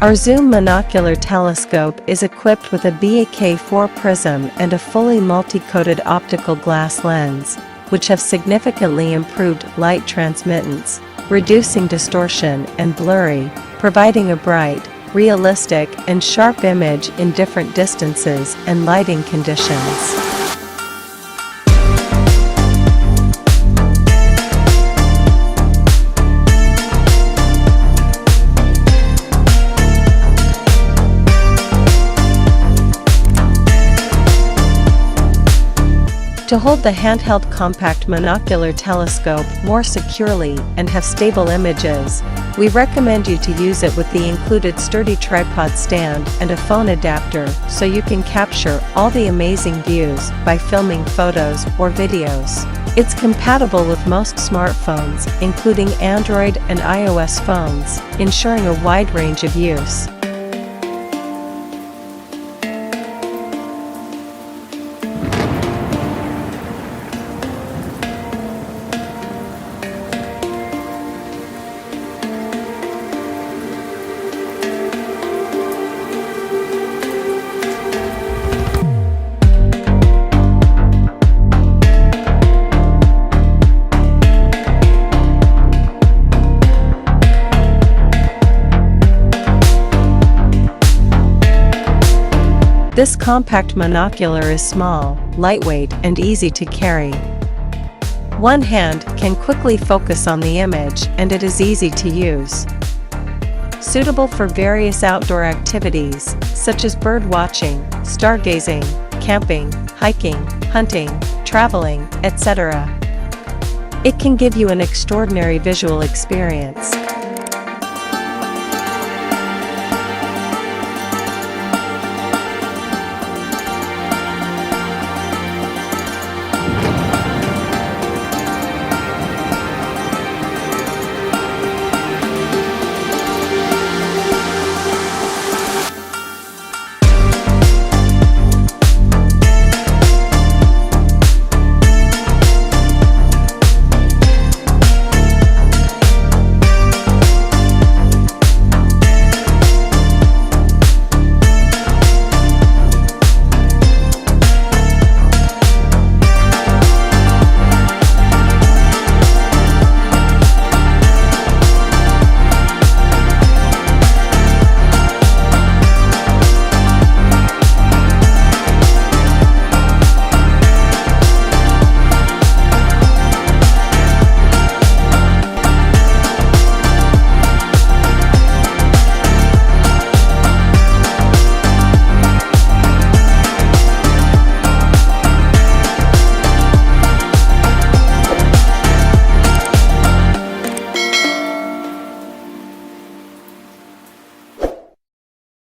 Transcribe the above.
Our Zoom monocular telescope is equipped with a BAK4 prism and a fully multi-coated optical glass lens, which have significantly improved light transmittance, reducing distortion and blurry, providing a bright, realistic and sharp image in different distances and lighting conditions. To hold the handheld compact monocular telescope more securely and have stable images, we recommend you to use it with the included sturdy tripod stand and a phone adapter so you can capture all the amazing views by filming photos or videos. It's compatible with most smartphones, including Android and iOS phones, ensuring a wide range of use. This compact monocular is small, lightweight and easy to carry. One hand can quickly focus on the image and it is easy to use. Suitable for various outdoor activities, such as bird watching, stargazing, camping, hiking, hunting, traveling, etc. It can give you an extraordinary visual experience.